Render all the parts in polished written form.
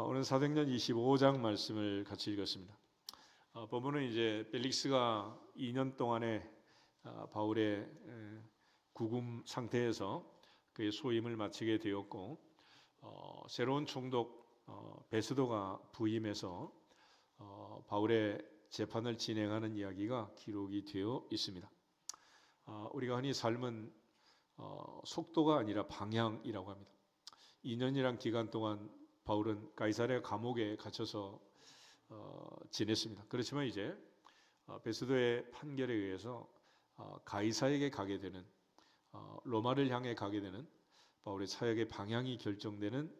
오늘 사도행전 25장 말씀을 같이 읽었습니다. 본문은 이제 벨릭스가 2년 동안의 바울의 구금 상태에서 그의 소임을 마치게 되었고, 새로운 총독 베스도가 부임해서 바울의 재판을 진행하는 이야기가 기록이 되어 있습니다. 우리가 흔히 삶은 속도가 아니라 방향이라고 합니다. 2년이란 기간 동안 바울은 가이사랴 감옥에 갇혀서 지냈습니다. 그렇지만 이제 베스도의 판결에 의해서 가이사에게 가게 되는, 로마를 향해 가게 되는 바울의 사역의 방향이 결정되는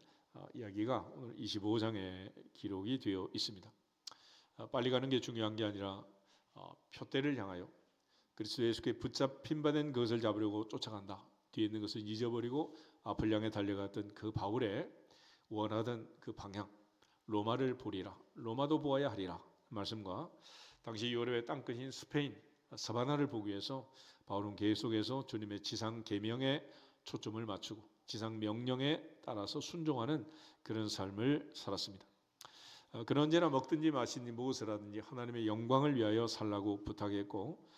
이야기가 오늘 25장에 기록이 되어 있습니다. 빨리 가는 게 중요한 게 아니라 표대를 향하여 그리스도 예수께 붙잡힌 바 된 그것을 잡으려고 쫓아간다. 뒤에 있는 것을 잊어버리고 앞을 향해 달려갔던 그 바울의 원하던 그 방향, 로마를 보리라, 로마도 보아야 하리라 말씀과 당시 유럽의 땅끝인 스페인 사바나를 보기 위해서 바울은 계속해서 주님의 지상 계명에 초점을 맞추고 지상 명령에 따라서 순종하는 그런 삶을 살았습니다. 그는 언제나 먹든지 마시든지 무엇을 하든지 하나님의 영광을 위하여 살라고 부탁했고,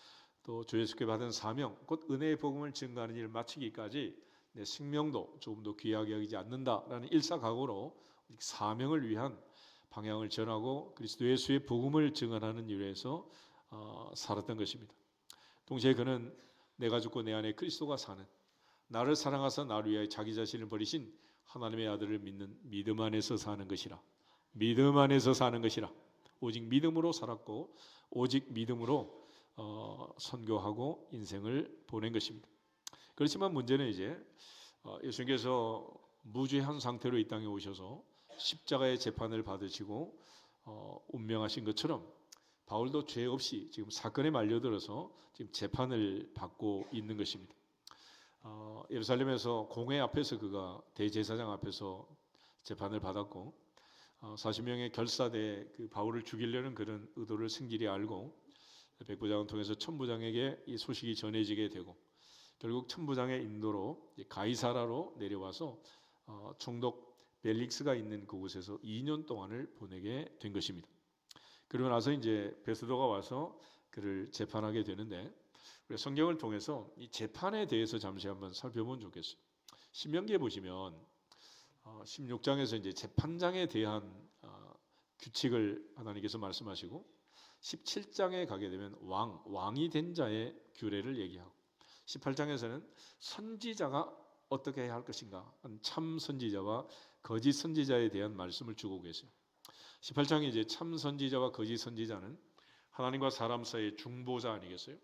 또 주 예수께 받은 사명, 곧 은혜의 복음을 증거하는 일을 마치기까지 내 생명도 조금 더 귀하게 여기지 않는다라는 일사각오로 사명을 위한 방향을 전하고 그리스도 예수의 복음을 증언하는 일에서 살았던 것입니다. 동시에 그는 내가 죽고 내 안에 그리스도가 사는, 나를 사랑하사 나를 위하여 자기 자신을 버리신 하나님의 아들을 믿는 믿음 안에서 사는 것이라, 믿음 안에서 사는 것이라, 오직 믿음으로 살았고 오직 믿음으로 선교하고 인생을 보낸 것입니다. 그렇지만 문제는 이제 예수님께서 무죄한 상태로 이 땅에 오셔서 십자가의 재판을 받으시고 운명하신 것처럼 바울도 죄 없이 지금 사건에 말려들어서 지금 재판을 받고 있는 것입니다. 예루살렘에서 공회 앞에서 그가 대제사장 앞에서 재판을 받았고, 40명의 결사대에 그 바울을 죽이려는 그런 의도를 승길이 알고 백부장을 통해서 천부장에게 이 소식이 전해지게 되고, 결국 천부장의 인도로 가이사라로 내려와서 총독 벨릭스가 있는 그곳에서 2년 동안을 보내게 된 것입니다. 그러고 나서 이제 베스도가 와서 그를 재판하게 되는데, 우리 성경을 통해서 이 재판에 대해서 잠시 한번 살펴보면 좋겠어요. 신명기에 보시면 16장에서 이제 재판장에 대한 규칙을 하나님께서 말씀하시고, 17장에 가게 되면 왕이 된 자의 규례를 얘기하고, 18장에서는 선지자가 어떻게 해야 할 것인가, 참 선지자와 거짓 선지자에 대한 말씀을 주고 계세요. 18장에 이제 참 선지자와 거짓 선지자는 하나님과 사람 사이의 중보자 아니겠어요?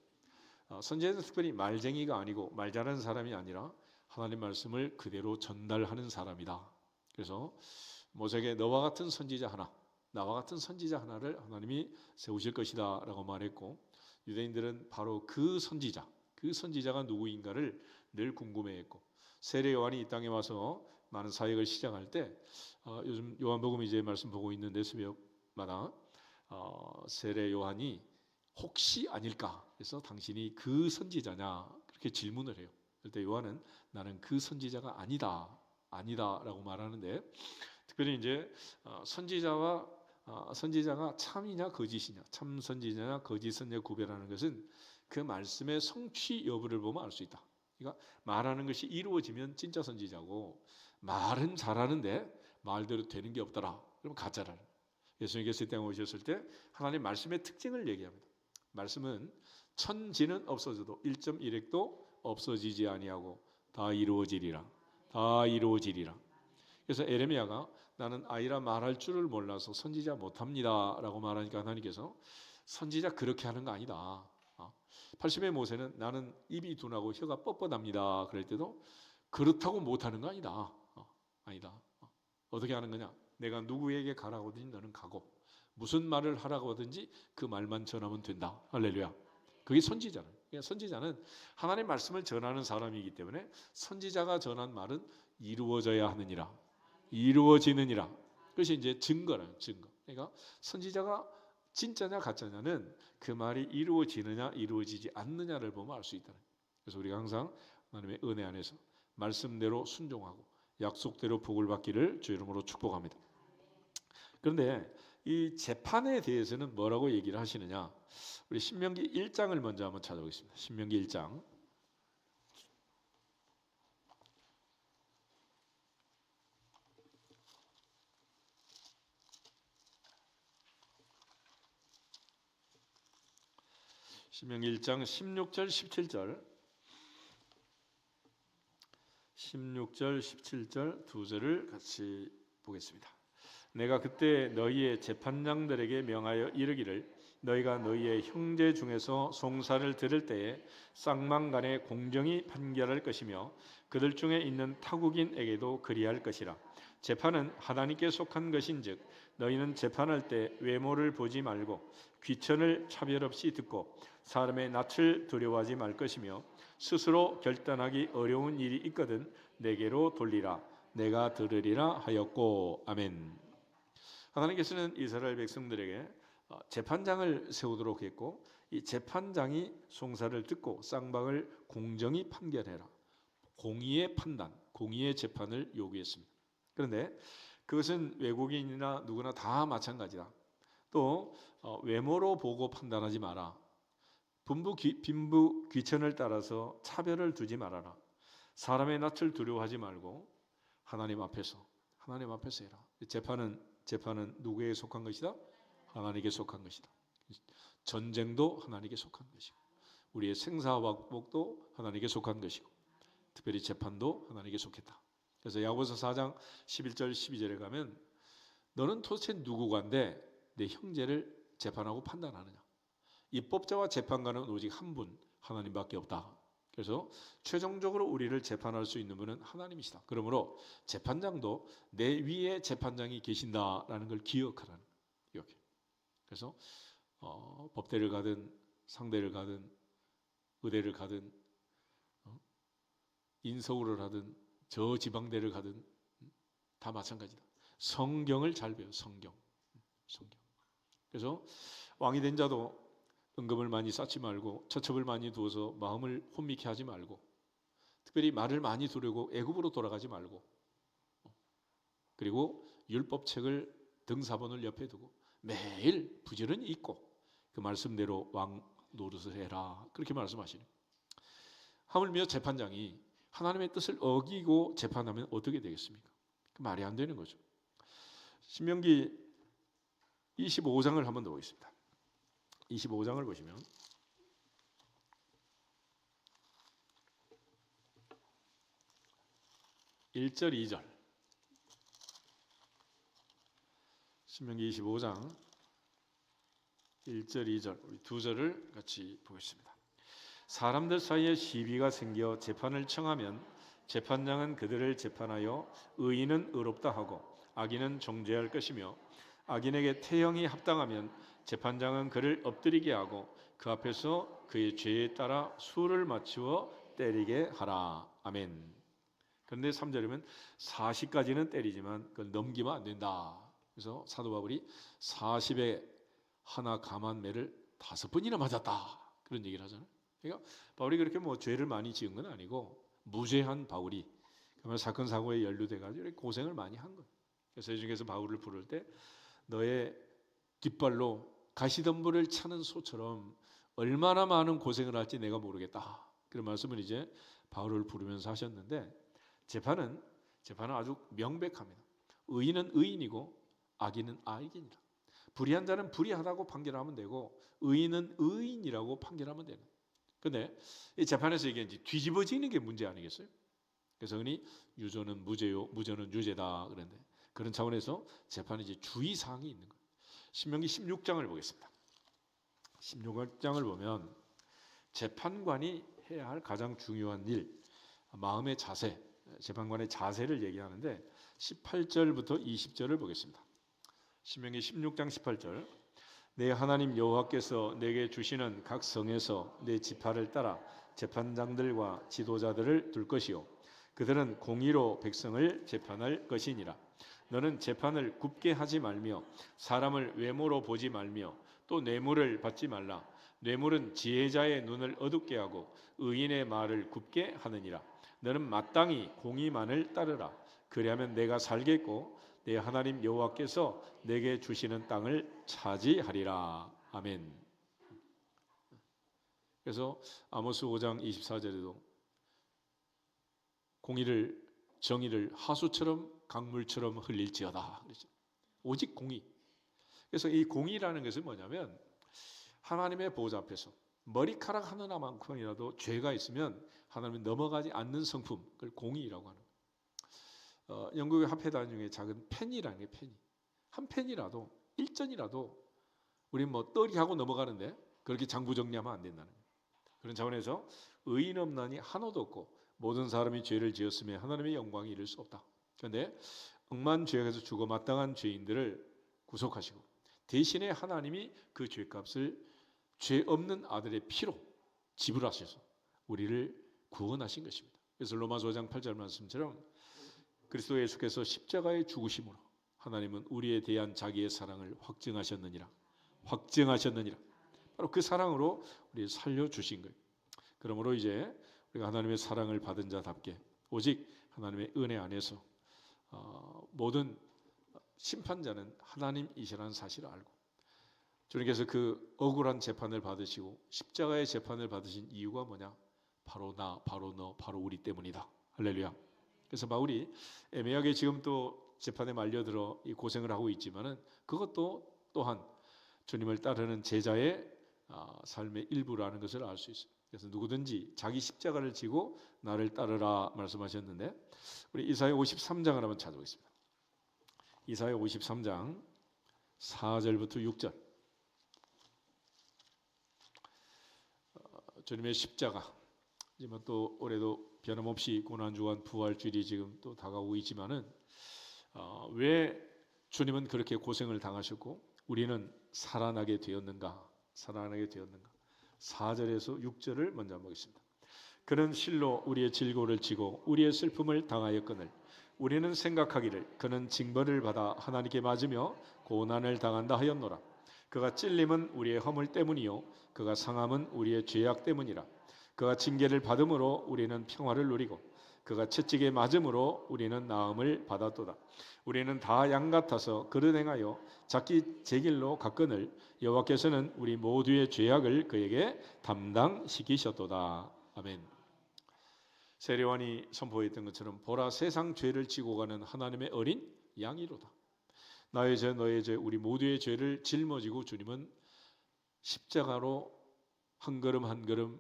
선지자는 특별히 말쟁이가 아니고 말 잘하는 사람이 아니라 하나님 말씀을 그대로 전달하는 사람이다. 그래서 모세에게 너와 같은 선지자 하나, 나와 같은 선지자 하나를 하나님이 세우실 것이다 라고 말했고, 유대인들은 바로 그 선지자가 누구인가를 늘 궁금해했고, 세례 요한이 이 땅에 와서 많은 사역을 시작할 때 요즘 요한복음 이제 말씀 보고 있는데 새벽마다 세례 요한이 혹시 아닐까 해서 당신이 그 선지자냐 그렇게 질문을 해요. 그때 요한은 나는 그 선지자가 아니다라고 말하는데, 특별히 이제 선지자가 참이냐 거짓이냐, 참 선지자냐 거짓 선지자 구별하는 것은 그 말씀의 성취 여부를 보면 알 수 있다. 그러니까 말하는 것이 이루어지면 진짜 선지자고, 말은 잘하는데 말대로 되는 게 없더라, 그럼 가짜라는. 예수님께서 이 땅에 오셨을 때 하나님 말씀의 특징을 얘기합니다. 말씀은 천지는 없어져도 1.1핵도 없어지지 아니하고 다 이루어지리라. 그래서 에레미야가 나는 아이라 말할 줄을 몰라서 선지자 못합니다 라고 말하니까 하나님께서 선지자 그렇게 하는 거 아니다. 80의 모세는 나는 입이 둔하고 혀가 뻣뻣합니다 그럴 때도 그렇다고 못하는 거 아니다. 아니다. 어떻게 하는 거냐, 내가 누구에게 가라고 하든지 너는 가고 무슨 말을 하라고 하든지 그 말만 전하면 된다. 할렐루야. 그게 선지자는. 그러니까 선지자는 하나님의 말씀을 전하는 사람이기 때문에 선지자가 전한 말은 이루어져야 하느니라, 이루어지느니라. 그것이 이제 증거라요, 증거. 그러니까 선지자가 진짜냐 가짜냐는 그 말이 이루어지느냐 이루어지지 않느냐를 보면 알 수 있다는 거예요. 그래서 우리가 항상 하나님의 은혜 안에서 말씀대로 순종하고 약속대로 복을 받기를 주 이름으로 축복합니다. 그런데 이 재판에 대해서는 뭐라고 얘기를 하시느냐? 우리 신명기 1장을 먼저 한번 찾아보겠습니다. 신명기 1장. 신명기 1장 16절 17절 16절 17절 두 절을 같이 보겠습니다. 내가 그때 너희의 재판장들에게 명하여 이르기를 너희가 너희의 형제 중에서 송사를 들을 때에 쌍망간에 공정히 판결할 것이며 그들 중에 있는 타국인에게도 그리할 것이라. 재판은 하나님께 속한 것인즉 너희는 재판할 때 외모를 보지 말고 귀천을 차별 없이 듣고 사람의 낯을 두려워하지 말 것이며 스스로 결단하기 어려운 일이 있거든 내게로 돌리라. 내가 들으리라 하였고. 아멘. 하나님께서는 이스라엘 백성들에게 재판장을 세우도록 했고 이 재판장이 송사를 듣고 쌍방을 공정히 판결해라. 공의의 판단, 공의의 재판을 요구했습니다. 그런데 그것은 외국인이나 누구나 다 마찬가지다. 또 외모로 보고 판단하지 마라. 빈부 귀천을 따라서 차별을 두지 말아라. 사람의 낯을 두려워하지 말고 하나님 앞에서 해라. 재판은 누구에게 속한 것이다? 하나님께 속한 것이다. 전쟁도 하나님께 속한 것이고 우리의 생사화복도 하나님께 속한 것이고 특별히 재판도 하나님께 속했다. 그래서 야고보서 4장 11절 12절에 가면 너는 도대체 누구간데 내 형제를 재판하고 판단하느냐? 입법자와 재판관은 오직 한 분 하나님밖에 없다. 그래서 최종적으로 우리를 재판할 수 있는 분은 하나님이시다. 그러므로 재판장도 내 위에 재판장이 계신다라는 걸 기억하라는 이렇게. 그래서 법대를 가든 상대를 가든 의대를 가든 인서울을 하든 저 지방대를 가든 다 마찬가지다. 성경을 잘 배워. 성경. 그래서 왕이 된 자도 은금을 많이 쌓지 말고 처첩을 많이 두어서 마음을 혼미케 하지 말고 특별히 말을 많이 두르고 애굽으로 돌아가지 말고 그리고 율법책을 등사본을 옆에 두고 매일 부지런히 읽고 그 말씀대로 왕 노릇을 해라. 그렇게 말씀하시는. 하물며 재판장이 하나님의 뜻을 어기고 재판하면 어떻게 되겠습니까? 말이 안 되는 거죠. 신명기 25장을 한번 더 보겠습니다. 25장을 보시면 (1절) (2절) 신명기 25장 1절 2절 우리 두 절을 같이 보겠습니다. 사람들 사이에 시비가 생겨 재판을 청하면 재판장은 그들을 재판하여 의인은 의롭다 하고 악인은 정죄할 것이며 악인에게 태형이 합당하면 재판장은 그를 엎드리게 하고 그 앞에서 그의 죄에 따라 수를 맞추어 때리게 하라. 아멘. 그런데 3절이면 40까지는 때리지만 그걸 넘기면 안 된다. 그래서 사도 바울이 40에 하나 감한 매를 5번이나 맞았다. 그런 얘기를 하잖아요. 그러니까 바울이 그렇게 죄를 많이 지은 건 아니고 무죄한 바울이 그러면 사건 사고에 연루돼가지고 이렇게 고생을 많이 한 거예요. 그래서 이 중에서 바울을 부를 때 너의 깃발로 가시덤불을 차는 소처럼 얼마나 많은 고생을 할지 내가 모르겠다. 그런 말씀을 이제 바울을 부르면서 하셨는데 재판은 아주 명백합니다. 의인은 의인이고 악인은 악인이다. 불의한 자는 불의하다고 판결하면 되고 의인은 의인이라고 판결하면 되는. 그런데 이 재판에서 이게 이제 뒤집어지는 게 문제 아니겠어요? 그래서 흔히 유죄는 무죄요, 무죄는 유죄다 그런데 그런 차원에서 재판에 이제 주의사항이 있는 거예요. 신명기 16장을 보겠습니다. 16장을 보면 재판관이 해야 할 가장 중요한 일, 마음의 자세, 재판관의 자세를 얘기하는데 18절부터 20절을 보겠습니다. 신명기 16장 18절 내 하나님 여호와께서 내게 주시는 각 성에서 내 지파를 따라 재판장들과 지도자들을 둘 것이요 그들은 공의로 백성을 재판할 것이니라. 너는 재판을 굽게 하지 말며 사람을 외모로 보지 말며 또 뇌물을 받지 말라. 뇌물은 지혜자의 눈을 어둡게 하고 의인의 말을 굽게 하느니라. 너는 마땅히 공의만을 따르라. 그리하면 내가 살겠고 내 하나님 여호와께서 내게 주시는 땅을 차지하리라. 아멘. 그래서 아모스 5장 24절에도 공의를 정의를 하수처럼 강물처럼 흘릴지어다. 그렇죠. 오직 공의. 그래서 이 공의라는 것은 뭐냐면 하나님의 보좌 앞에서 머리카락 하나만큼이라도 죄가 있으면 하나님이 넘어가지 않는 성품, 그걸 공의라고 하는 거예요. 영국의 화폐단 중에 작은 펜이라는 게 펜이 한 펜이라도 일전이라도 우리 뭐 떨이하고 넘어가는데 그렇게 장부정리하면 안 된다는 거예요. 그런 차원에서 의인 없나니 하나도 없고 모든 사람이 죄를 지었으며 하나님의 영광이 이를 수 없다. 그런데 억만 죄악에서 죽어 마땅한 죄인들을 구속하시고 대신에 하나님이 그 죄값을 죄 없는 아들의 피로 지불하셔서 우리를 구원하신 것입니다. 그래서 로마서 5장 8절 말씀처럼 그리스도 예수께서 십자가의 죽으심으로 하나님은 우리에 대한 자기의 사랑을 확증하셨느니라. 바로 그 사랑으로 우리를 살려주신 거예요. 그러므로 이제 우리가 하나님의 사랑을 받은 자답게 오직 하나님의 은혜 안에서 모든 심판자는 하나님이시라는 사실을 알고 주님께서 그 억울한 재판을 받으시고 십자가의 재판을 받으신 이유가 뭐냐? 바로 나, 바로 너, 바로 우리 때문이다. 할렐루야. 그래서 바울이 애매하게 지금 또 재판에 말려들어 이 고생을 하고 있지만은 그것도 또한 주님을 따르는 제자의 삶의 일부라는 것을 알 수 있어요. 그래서 누구든지 자기 십자가를 지고 나를 따르라 말씀하셨는데 우리 이사야 53장을 한번 찾아보겠습니다. 이사야 53장 4절부터 6절. 주님의 십자가. 하지만 또 올해도 변함없이 고난주간 부활주일이 지금 또 다가오고 있지만은 왜 주님은 그렇게 고생을 당하셨고 우리는 살아나게 되었는가? 4절에서 6절을 먼저 한번 보겠습니다. 그는 실로 우리의 질고를 지고 우리의 슬픔을 당하였거늘 우리는 생각하기를 그는 징벌을 받아 하나님께 맞으며 고난을 당한다 하였노라. 그가 찔림은 우리의 허물 때문이요 그가 상함은 우리의 죄악 때문이라. 그가 징계를 받음으로 우리는 평화를 누리고 그가 채찍에 맞음으로 우리는 나음을 받았도다. 우리는 다 양 같아서 그릇 행하여 자기 제 길로 갔거늘 여호와께서는 우리 모두의 죄악을 그에게 담당시키셨도다. 아멘. 세례요한이 선포했던 것처럼 보라 세상 죄를 지고 가는 하나님의 어린 양이로다. 나의 죄 너의 죄 우리 모두의 죄를 짊어지고 주님은 십자가로 한 걸음 한 걸음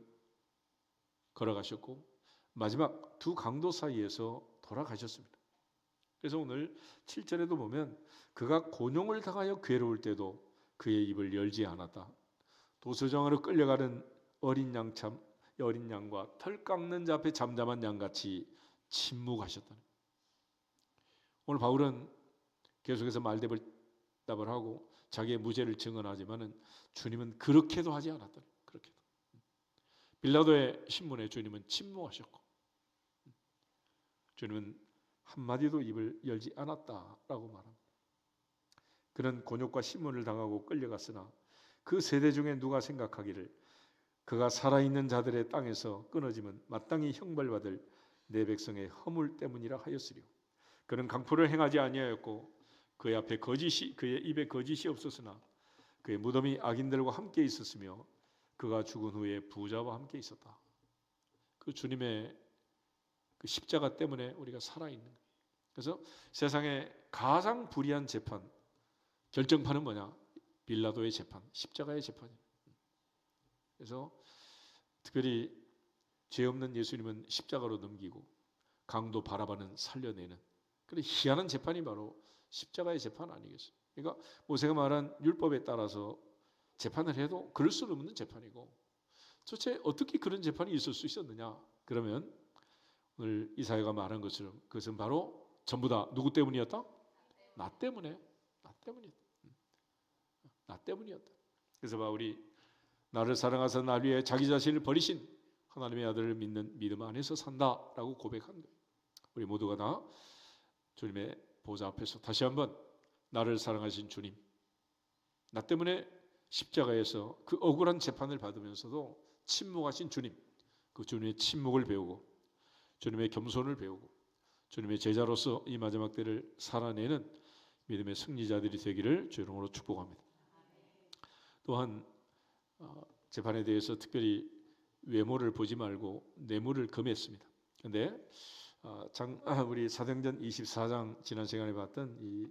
걸어가셨고 마지막 두 강도 사이에서 돌아가셨습니다. 그래서 오늘 7절에도 보면 그가 곤용을 당하여 괴로울 때도 그의 입을 열지 않았다. 도서정으로 끌려가는 어린 양과 털 깎는 자 앞에 잠잠한 양같이 침묵하셨다는. 오늘 바울은 계속해서 말대답을 하고 자기의 무죄를 증언하지만은 주님은 그렇게도 하지 않았다. 그렇게도. 빌라도의 신문에 주님은 침묵하셨고 주님은 한마디도 입을 열지 않았다라고 말합니다. 그는 곤욕과 신문을 당하고 끌려갔으나 그 세대 중에 누가 생각하기를 그가 살아있는 자들의 땅에서 끊어지면 마땅히 형벌받을 내 백성의 허물 때문이라 하였으리요. 그는 강포를 행하지 아니하였고 그의 입에 거짓이 없었으나 그의 무덤이 악인들과 함께 있었으며 그가 죽은 후에 부자와 함께 있었다. 그 주님의 그 십자가 때문에 우리가 살아있는 거예요. 그래서 세상에 가장 불의한 재판, 결정판은 뭐냐? 빌라도의 재판, 십자가의 재판이에요. 그래서 특별히 죄 없는 예수님은 십자가로 넘기고 강도 바라바는 살려내는 그런 희한한 재판이 바로 십자가의 재판 아니겠어요? 그러니까 모세가 말한 율법에 따라서 재판을 해도 그럴 수 없는 재판이고 도대체 어떻게 그런 재판이 있을 수 있었느냐? 그러면 오늘 이사야가 말한 것처럼 그것은 바로 전부 다 누구 때문이었다? 나 때문이었다. 그래서 바울이 나를 사랑하사 날 위해 자기 자신을 버리신 하나님의 아들을 믿는 믿음 안에서 산다라고 고백한 거예요. 우리 모두가 다 주님의 보좌 앞에서 다시 한번 나를 사랑하신 주님, 나 때문에 십자가에서 그 억울한 재판을 받으면서도 침묵하신 주님, 그 주님의 침묵을 배우고 주님의 겸손을 배우고 주님의 제자로서 이 마지막 때를 살아내는 믿음의 승리자들이 되기를 주 이름으로 축복합니다. 또한 재판에 대해서 특별히 외모를 보지 말고 뇌물을 금했습니다. 그런데 우리 사도행전 24장 지난 시간에 봤던 이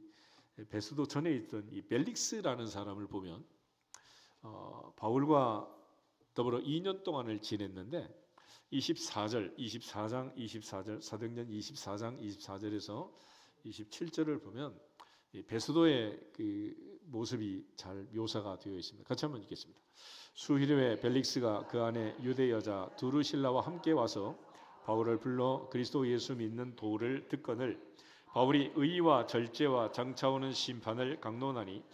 베스도 전에 있던 이 벨릭스라는 사람을 보면 바울과 더불어 2년 동안을 지냈는데 24장 사도행전 24장 24절에서 27절을 보면 이 베스도의 그 모습이 잘 묘사가 되어 있습니다. 같이 한번 읽겠습니다. 수일 후에 벨릭스가 그 안에 유대 여자 두루실라와 함께 와서 바울을 불러 그리스도 예수 믿는 도를 듣거늘 바울이 의와 절제와 장차오는 심판을 강론하니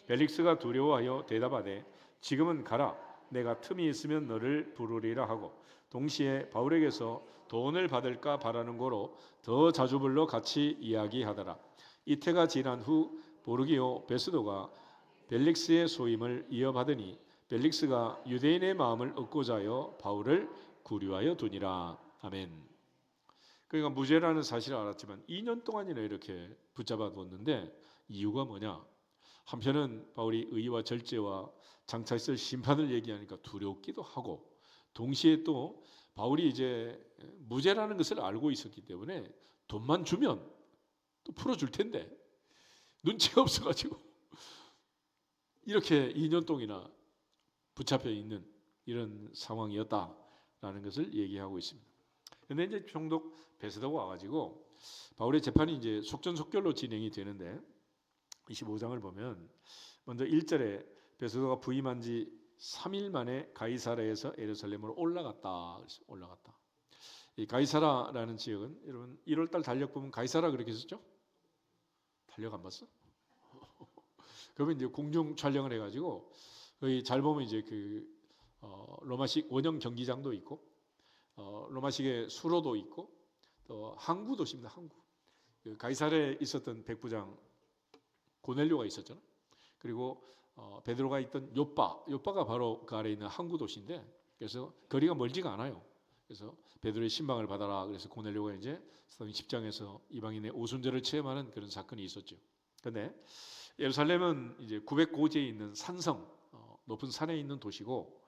벨릭스가 두려워하여 대답하되 지금은 가라 내가 틈이 있으면 너를 부르리라 하고 동시에 바울에게서 돈을 받을까 바라는 거로 더 자주 불러 같이 이야기하더라. 이태가 지난 후 보르기오 베스도가 벨릭스의 소임을 이어받으니 벨릭스가 유대인의 마음을 얻고자 하여 바울을 구류하여 두니라. 아멘. 그러니까 무죄라는 사실을 알았지만 2년 동안이나 이렇게 붙잡아 뒀는데 이유가 뭐냐? 한편은 바울이 의와 절제와 장차 있을 심판을 얘기하니까 두렵기도 하고 동시에 또 바울이 이제 무죄라는 것을 알고 있었기 때문에 돈만 주면 또 풀어줄 텐데 눈치가 없어가지고 이렇게 2년 동이나 붙잡혀 있는 이런 상황이었다라는 것을 얘기하고 있습니다. 그런데 이제 총독 베스도가 와가지고 바울의 재판이 이제 속전속결로 진행이 되는데 25장을 보면 먼저 1절에 베스도가 부임한 지 3일 만에 가이사라에서 예루살렘으로 올라갔다. 이 가이사라라는 지역은 여러분 1월달 달력 보면 가이사라 그렇게 썼죠? 달력 안 봤어? 그러면 이제 공중 촬영을 해가지고 거기 잘 보면 이제 그 로마식 원형 경기장도 있고 로마식의 수로도 있고 또 항구 도시입니다. 항구. 그 가이사라에 있었던 백부장 고넬료가 있었잖아. 그리고 베드로가 있던 요빠가 바로 그 아래에 있는 항구 도시인데 그래서 거리가 멀지가 않아요. 그래서 베드로의 신방을 받아라. 그래서 고넬료가 이제 사도행 10장에서 이방인의 오순절을 체험하는 그런 사건이 있었죠. 그런데 예루살렘은 이제 900고지에 있는 산성, 높은 산에 있는 도시고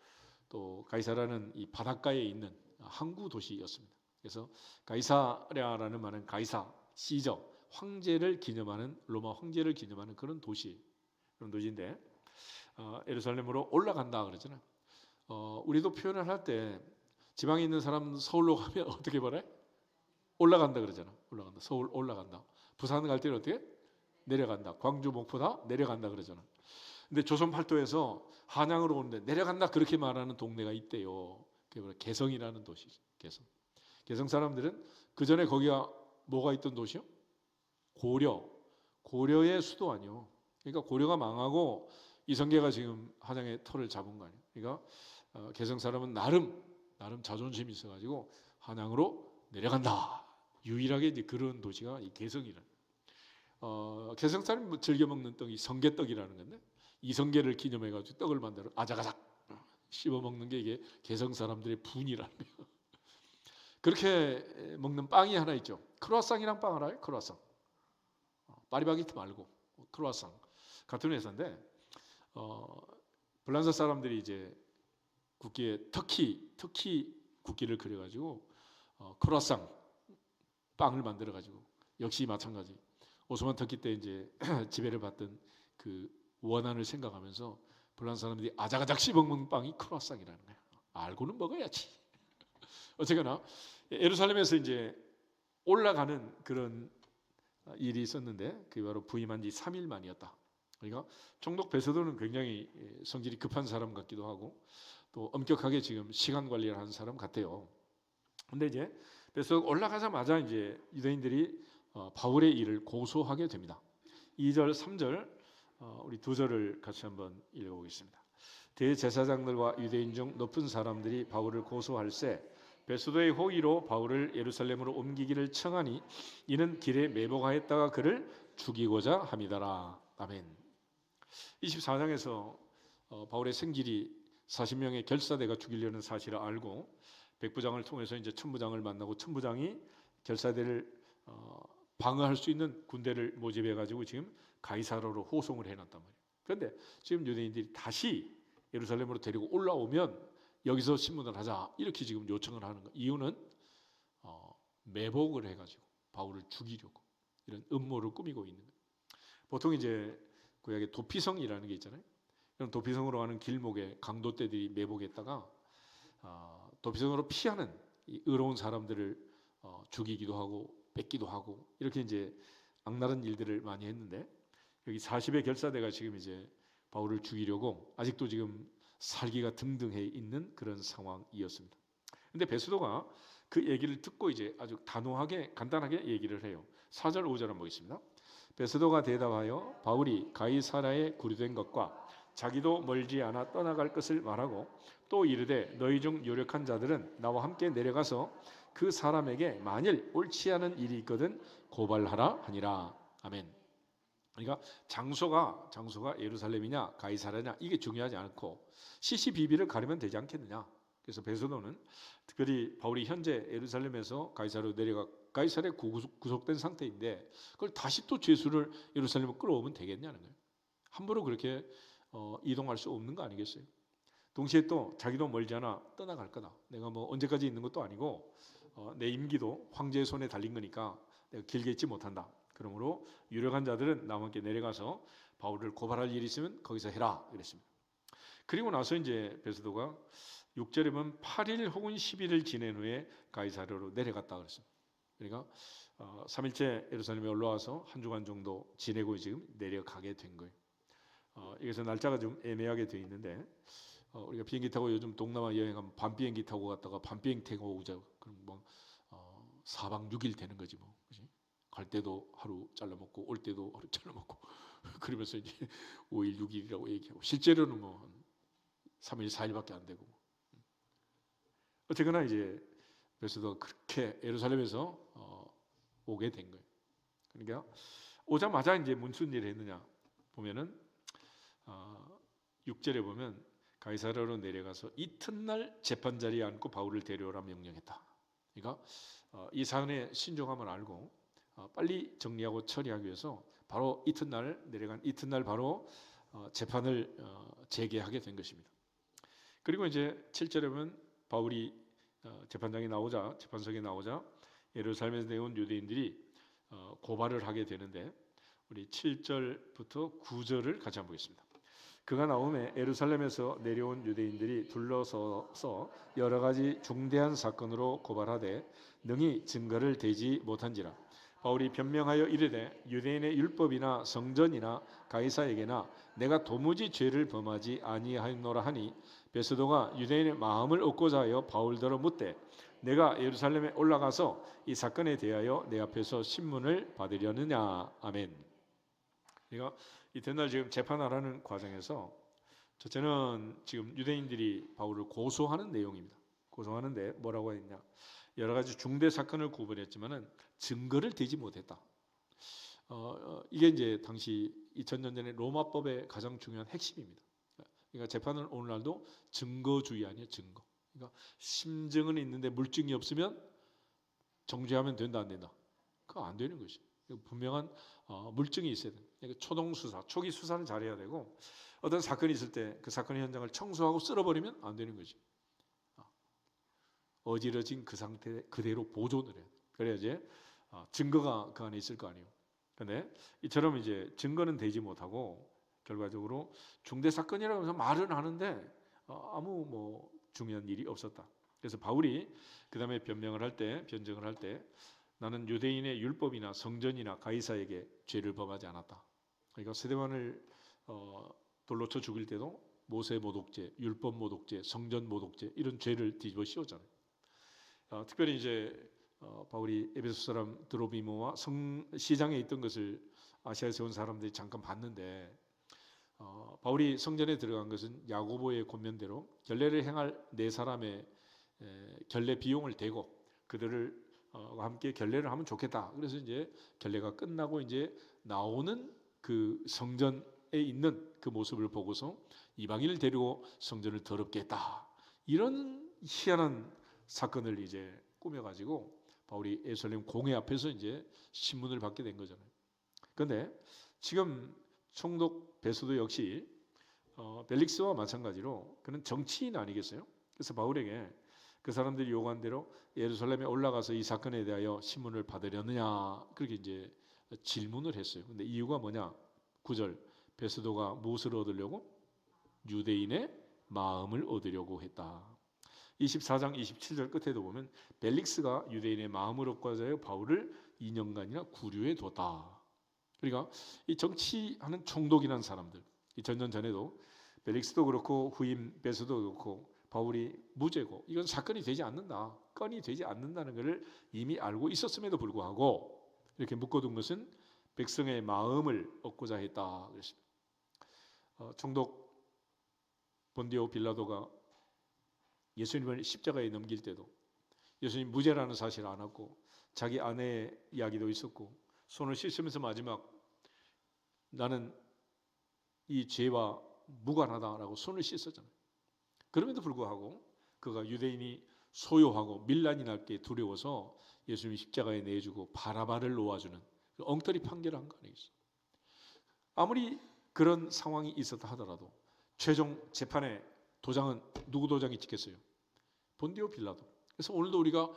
또 가이사라는 이 바닷가에 있는 항구 도시였습니다. 그래서 가이사랴라는 말은 가이사, 시저, 황제를 기념하는 로마 황제를 기념하는 그런 도시인데 예루살렘으로 올라간다 그러잖아요. 우리도 표현을 할 때 지방에 있는 사람 서울로 가면 어떻게 말해? 올라간다 그러잖아. 올라간다. 서울 올라간다. 부산 갈 때는 어떻게? 내려간다. 광주 목포 다 내려간다 그러잖아. 근데 조선 팔도에서 한양으로 오는데 내려간다 그렇게 말하는 동네가 있대요. 그게 바로 개성이라는 도시죠. 개성 사람들은 그 전에 거기가 뭐가 있던 도시요? 고려의 수도 아니요. 그러니까 고려가 망하고 이성계가 지금 한양의 터를 잡은 거 아니에요. 그러니까 개성 사람은 나름 자존심이 있어가지고 한양으로 내려간다. 유일하게 이제 그런 도시가 이 개성이라는. 개성 사람이 즐겨 먹는 떡이 성게떡이라는 건데 이성계를 기념해가지고 떡을 만들어 아작아작 씹어 먹는 게 이게 개성 사람들의 분이라는 거예요. 그렇게 먹는 빵이 하나 있죠. 크루아상이랑 빵 알아요? 크루아상. 파리바게트 말고 크루아상 같은 회사인데 불란서 사람들이 이제 국기에 터키 국기를 그려가지고 크루아상 빵을 만들어가지고 역시 마찬가지 오스만 터키 때 이제 지배를 받던 그 원한을 생각하면서 불란서 사람들이 아작아작 씹어먹는 빵이 크루아상이라는 거예요. 알고는 먹어야지. 어쨌거나 예루살렘에서 이제 올라가는 그런 일이 있었는데 그게 바로 부임한 지 3일 만이었다. 그러니까 총독 베스도는 굉장히 성질이 급한 사람 같기도 하고 또 엄격하게 지금 시간 관리를 하는 사람 같아요. 근데 이제 베스도가 올라가자마자 이제 유대인들이 바울의 일을 고소하게 됩니다. 2절, 3절 우리 두 절을 같이 한번 읽어보겠습니다. 대제사장들과 유대인 중 높은 사람들이 바울을 고소할세 베스도의 호의로 바울을 예루살렘으로 옮기기를 청하니 이는 길에 매복하였다가 그를 죽이고자 함이더라. 아멘. 24장에서 바울의 생길이 40명의 결사대가 죽이려는 사실을 알고 백부장을 통해서 이제 천부장을 만나고 천부장이 결사대를 방어할 수 있는 군대를 모집해 가지고 지금 가이사라로 호송을 해놨단 말이에요. 그런데 지금 유대인들이 다시 예루살렘으로 데리고 올라오면 여기서 신문을 하자 이렇게 지금 요청을 하는 거. 이유는 매복을 해가지고 바울을 죽이려고 이런 음모를 꾸미고 있는 거예요. 보통 이제 구약에 도피성이라는 게 있잖아요. 그럼 도피성으로 가는 길목에 강도떼들이 매복했다가 도피성으로 피하는 이 의로운 사람들을 죽이기도 하고 뺏기도 하고 이렇게 이제 악랄한 일들을 많이 했는데 여기 40의 결사대가 지금 이제 바울을 죽이려고 아직도 지금 살기가 등등해 있는 그런 상황이었습니다. 근데 베스도가 그 얘기를 듣고 이제 아주 단호하게 간단하게 얘기를 해요. 4절 5절 한번 보겠습니다. 베스도가 대답하여 바울이 가이사라에 구류된 것과 자기도 멀지 않아 떠나갈 것을 말하고 또 이르되 너희 중 유력한 자들은 나와 함께 내려가서 그 사람에게 만일 옳지 않은 일이 있거든 고발하라 하니라. 아멘. 그러니까 장소가 예루살렘이냐 가이사라냐 이게 중요하지 않고 시시비비를 가르면 되지 않겠느냐. 그래서 베스도는 특별히 바울이 현재 예루살렘에서 가이사라로 내려가 가이사라에 구속된 상태인데 그걸 다시 또 죄수를 예루살렘으로 끌어오면 되겠냐는 거예요. 함부로 그렇게 이동할 수 없는 거 아니겠어요? 동시에 또 자기도 멀지 않아 떠나갈 거다. 내가 뭐 언제까지 있는 것도 아니고 내 임기도 황제의 손에 달린 거니까 내가 길게 있지 못한다. 그러므로 유력한 자들은 나와 함께 내려가서 바울을 고발할 일이 있으면 거기서 해라 그랬습니다. 그리고 나서 이제 베스도가 6절에 보면 8일 혹은 10일을 지낸 후에 가이사랴로 내려갔다 그랬습니다. 그러니까 3일째 예루살렘에 올라와서 한 주간 정도 지내고 지금 내려가게 된 거예요. 여기서 날짜가 좀 애매하게 되어 있는데 우리가 비행기 타고 요즘 동남아 여행하면 밤 비행기 타고 갔다가 밤 비행기 타고 오자 그럼 뭐 4박 6일 되는 거지 뭐. 그치? 갈 때도 하루 잘라먹고 올 때도 하루 잘라먹고 그러면서 이제 5일 6일이라고 얘기하고 실제로는 뭐 3일 4일밖에 안 되고 어쨌거나 이제 베스도가 그렇게 예루살렘에서 오게 된 거예요. 그러니까 오자마자 이제 무슨 일을 했느냐 보면은 6절에 보면 가이사랴로 내려가서 이튿날 재판 자리에 앉고 바울을 데려오라 명령했다. 그러니까 이 사안의 신중함을 알고 빨리 정리하고 처리하기 위해서 바로 이튿날 내려간 이튿날 바로 재판을 재개하게 된 것입니다. 그리고 이제 7절에 보면 바울이 재판석에 나오자 예루살렘에서 내온 유대인들이 고발을 하게 되는데 우리 7절부터 9절을 같이 한번 보겠습니다. 그가 나오매 예루살렘에서 내려온 유대인들이 둘러서서 여러 가지 중대한 사건으로 고발하되 능히 증거를 대지 못한지라. 바울이 변명하여 이르되 유대인의 율법이나 성전이나 가이사에게나 내가 도무지 죄를 범하지 아니하였노라 하니 베스도가 유대인의 마음을 얻고자 하여 바울더러 묻되 내가 예루살렘에 올라가서 이 사건에 대하여 내 앞에서 신문을 받으려느냐. 아멘. 그러니까 이튿날 지금 재판하라는 과정에서 첫째는 지금 유대인들이 바울을 고소하는 내용입니다. 고소하는데 뭐라고 했냐? 여러 가지 중대 사건을 구분했지만은 증거를 대지 못했다. 이게 이제 당시 2000년 전에 로마법의 가장 중요한 핵심입니다. 그러니까 재판은 오늘날도 증거주의 아니에요, 증거. 그러니까 심증은 있는데 물증이 없으면 정죄하면 된다, 안 된다? 그거 안 되는 것이. 분명한 물증이 있어야 돼요. 그러니까 초동 수사, 초기 수사를 잘해야 되고 어떤 사건이 있을 때 그 사건의 현장을 청소하고 쓸어버리면 안 되는 거지. 어지러진 그 상태 그대로 보존을 해요. 그래야지 증거가 그 안에 있을 거 아니에요. 근데 이처럼 이제 증거는 되지 못하고 결과적으로 중대 사건이라고 해서 말은 하는데 아무 뭐 중요한 일이 없었다. 그래서 바울이 그 다음에 변증을 할 때 나는 유대인의 율법이나 성전이나 가이사에게 죄를 범하지 않았다. 그러니까 스데반을 돌로 쳐 죽일 때도 모세 모독죄, 율법 모독죄, 성전 모독죄 이런 죄를 뒤집어 씌웠잖아요. 특별히 이제 바울이 에베소 사람 드로비모와 시장에 있던 것을 아시아에서 온 사람들이 잠깐 봤는데 바울이 성전에 들어간 것은 야고보의 권면대로 결례를 행할 네 사람의 결례 비용을 대고 그들을 함께 결례를 하면 좋겠다. 그래서 이제 결례가 끝나고 이제 나오는 그 성전에 있는 그 모습을 보고서 이방인을 데리고 성전을 더럽게 했다. 이런 희한한 사건을 이제 꾸며가지고 바울이 예루살렘 공회 앞에서 이제 신문을 받게 된 거잖아요. 그런데 지금 총독 베소도 역시 벨릭스와 마찬가지로 그는 정치인 아니겠어요? 그래서 바울에게 그 사람들이 요구한 대로 예루살렘에 올라가서 이 사건에 대하여 신문을 받으려느냐 그렇게 이제 질문을 했어요. 근데 이유가 뭐냐? 9절 베소도가 무엇을 얻으려고? 유대인의 마음을 얻으려고 했다. 24장 27절 끝에도 보면 벨릭스가 유대인의 마음을 얻고자 하여 바울을 2년간이나 구류해 뒀다. 그러니까 이 정치하는 총독이라는 사람들, 이 전년 전에도 벨릭스도 그렇고 후임 베소도 그렇고 바울이 무죄고 이건 사건이 되지 않는다, 건이 되지 않는다는 것을 이미 알고 있었음에도 불구하고 이렇게 묶어둔 것은 백성의 마음을 얻고자 했다 그랬습니다. 총독 본디오 빌라도가 예수님을 십자가에 넘길 때도 예수님 무죄라는 사실을 안 하고 자기 아내의 이야기도 있었고 손을 씻으면서 마지막 나는 이 죄와 무관하다라고 손을 씻었잖아요. 그럼에도 불구하고 그가 유대인이 소요하고 밀란이 날게 두려워서 예수님이 십자가에 내주고 바라바를 놓아주는 엉터리 판결을 한 거 아니겠어요? 아무리 그런 상황이 있었다 하더라도 최종 재판의 도장은 누구 도장이 찍혔어요? 본디오 빌라도. 그래서 오늘도 우리가